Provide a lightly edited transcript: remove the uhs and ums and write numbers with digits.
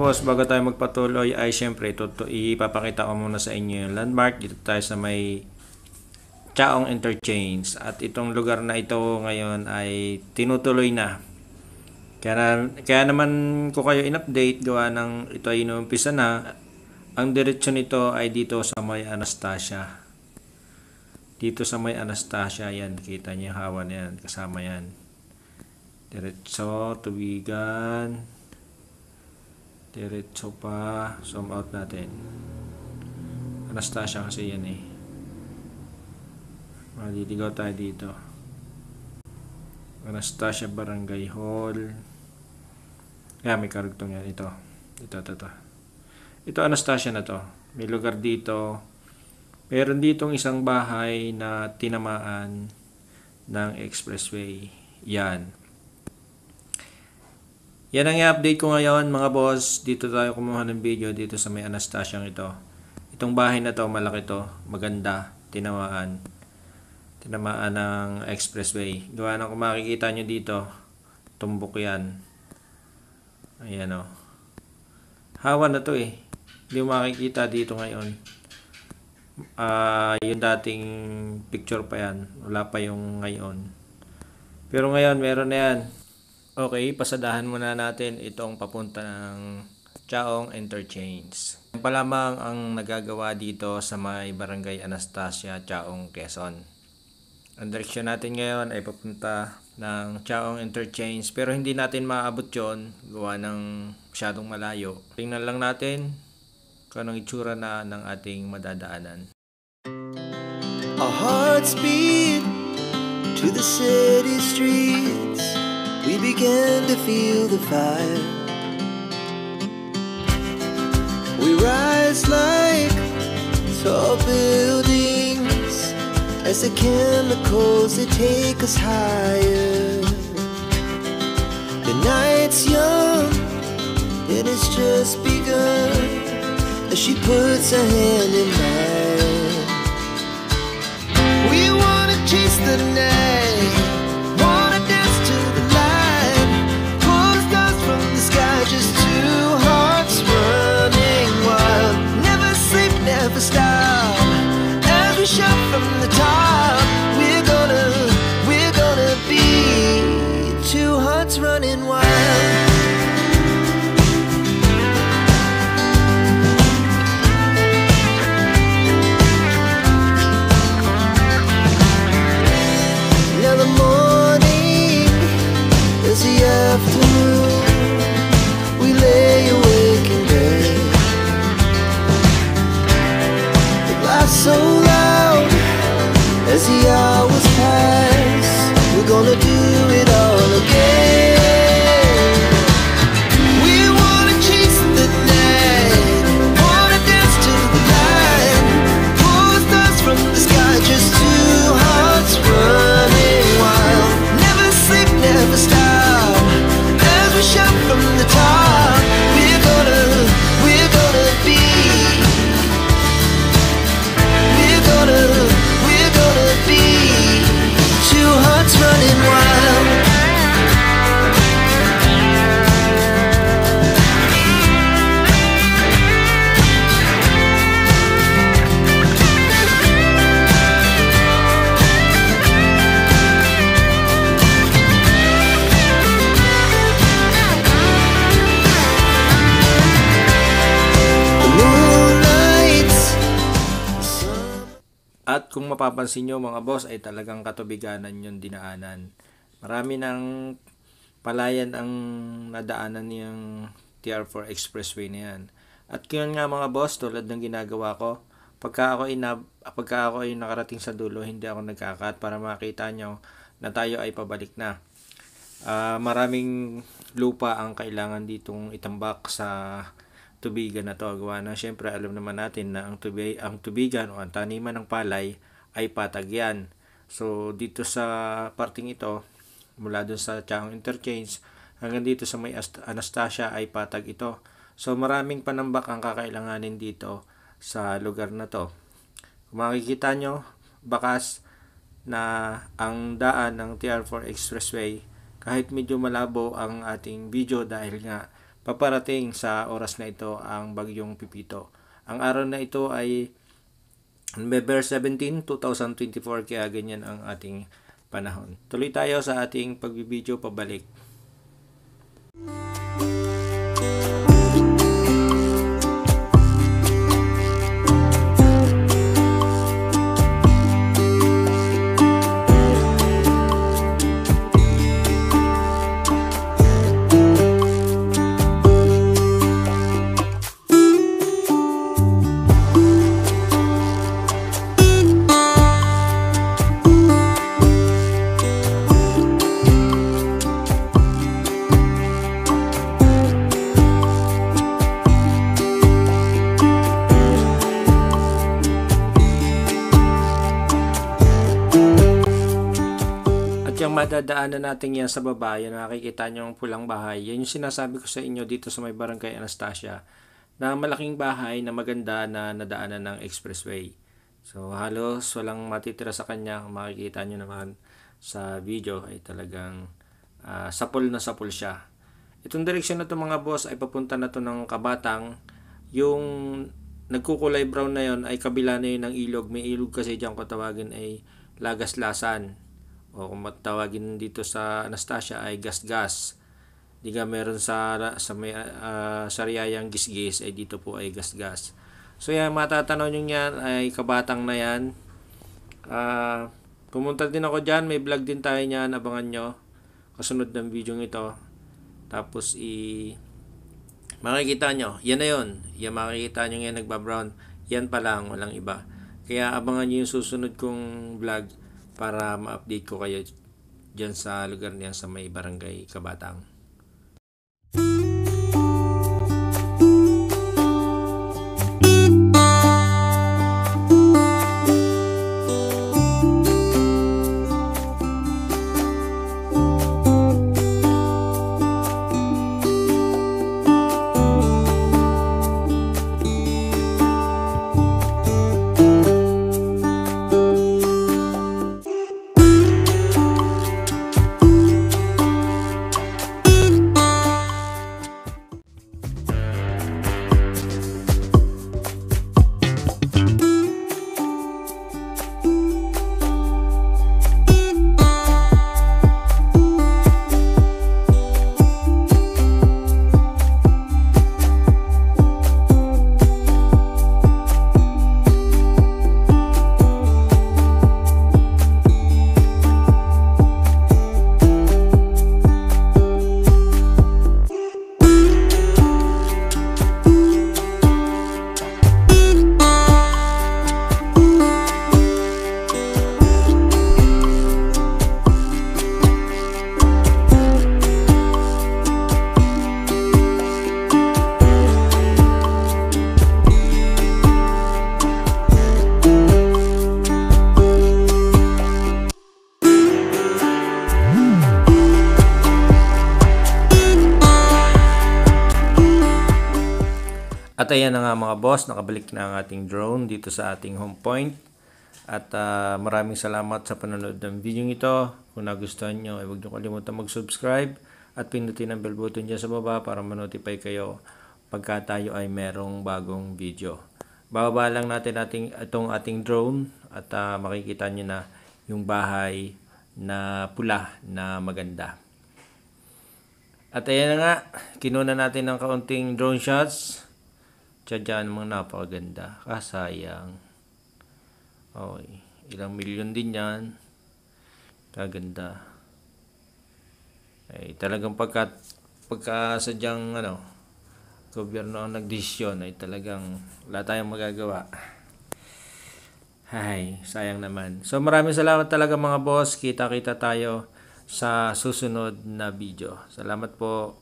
boss, bago tayo magpatuloy ay syempre ipapakita ko muna sa inyo yung landmark. Dito tayo sa may Chaong Interchange at itong lugar na ito ngayon ay tinutuloy na. Kaya naman ko kayo in-update gawa ng ito ay inuumpisa na. Ang diretsyon nito ay dito sa may Anastasia. Dito sa may Anastasia, yan, kita niyo yung hawa na yan, kasama yan. Diretso, tubigan. Diretso pa, zoom out natin. Anastasia kasi yan eh. Maliligaw tayo dito. Anastasia Barangay Hall. Kaya may karugtong yan. Ito. Ito Anastasia na to. May lugar dito. Meron ditong isang bahay na tinamaan ng expressway. Yan. Yan ang i-update ko ngayon mga boss. Dito tayo kumuha ng video dito sa may Anastasia ito. Itong bahay na to, malaki to. Maganda. Tinamaan ng expressway. Gawa ng kung makikita nyo dito, tumbok yan. Ayan o. Hawa na to eh. Hindi mo makikita dito ngayon. Yung dating picture pa yan. Wala pa yung ngayon. Pero ngayon, meron na yan. Okay, pasadahan muna natin itong papunta ng Chaong Interchange. Yan pa lamang ang nagagawa dito sa may Barangay Anastasia, Chaong, Quezon. Ang direksyon natin ngayon ay papunta ng Chaong Interchange pero hindi natin maaabot yon gawa ng masyadong malayo. Tingnan lang natin kung anong itsura na ng ating madadaanan. Our hearts beat to the city streets. We began to feel the fire. We rise like tall buildings as the chemicals they take us higher. The night's young and it's just begun as she puts her hand in mine. We wanna chase the night, wanna dance to the light, pull the stars from the sky, just two hearts running wild. Never sleep, never stop, as we shout from the top. We're gonna be two hearts running wild. Afternoon, we lay awake in bed. The glass so loud as the hours pass. We're gonna do it all again. We wanna chase the night, wanna dance to the light, pull the stars from the sky, just two hearts running wild. Never sleep, never stop. We shout from the top. We're gonna be. We're gonna be two hearts running wild. At kung mapapansin nyo mga boss ay talagang katubiganan yung dinaanan. Marami ng palayan ang nadaanan yung TR4 Expressway na yan. At yun nga mga boss, tulad ng ginagawa ko, pagka ako ay nakarating sa dulo, hindi ako nagkakat para makita nyo na tayo ay pabalik na. Maraming lupa ang kailangan ditong itambak sa tubigan na to. Gawa na syempre alam naman natin na ang tubigan o ang taniman ng palay ay patag yan. So dito sa parting ito, mula dun sa Chaong Interchange hanggang dito sa may Anastasia ay patag ito. So maraming panambak ang kakailanganin dito sa lugar na to. Kung makikita nyo, bakas na ang daan ng TR4 Expressway kahit medyo malabo ang ating video dahil nga paparating sa oras na ito ang bagyong Pipito. Ang araw na ito ay November 17, 2024, kaya ganyan ang ating panahon. Tuloy tayo sa ating pagbibideo pabalik. Yung madadaanan natin yan sa baba, yan nakikita nyo ang pulang bahay. Yan yung sinasabi ko sa inyo dito sa may barangay Anastasia, na malaking bahay na maganda na nadaanan ng expressway. So halos walang matitira sa kanya. Kung makikita nyo naman sa video ay talagang sapul na sapul siya. Itong direksyon na to mga boss ay papunta na to ng Kabatang. Yung nagkukulay brown na yon ay kabila na yun ng ilog. May ilog kasi dyan kung tawagin ay Lagas-Lasan. O kung matawagin dito sa Anastasia ay Gas-Gas. Diga meron sa may Sariayang Gisgis ay dito po ay Gas-Gas. So yan, matatanaw nyo yan ay Kabatang na yan. Pumunta din ako dyan, may vlog din tayo niyan, abangan nyo kasunod ng video ito. Tapos makikita nyo, yan na yun. Yan makikita nyo yan nagbabrown. Yan pa lang, walang iba. Kaya abangan nyo yung susunod kong vlog para ma-update ko kayo dyan sa lugar niyan sa may barangay Kabatang. At ayan na nga mga boss, nakabalik na ang ating drone dito sa ating home point. At maraming salamat sa panonood ng video ito. Kung nagustuhan nyo, huwag nyo kalimutan mag-subscribe at pindutin ang bell button dyan sa baba para ma-notify kayo pagka tayo ay merong bagong video. Bababa lang natin itong ating drone at makikita nyo na yung bahay na pula na maganda. At ayan na nga, kinuna natin ng kaunting drone shots. Tiyadyan mga napakaganda. Kasayang. Okay. Ilang milyon din yan. Kaganda. Ay, talagang pagka sadyang gobyerno ang nagdesisyon ay talagang wala tayong magagawa. Ay, sayang naman. So maraming salamat talaga mga boss. Kita-kita tayo sa susunod na video. Salamat po.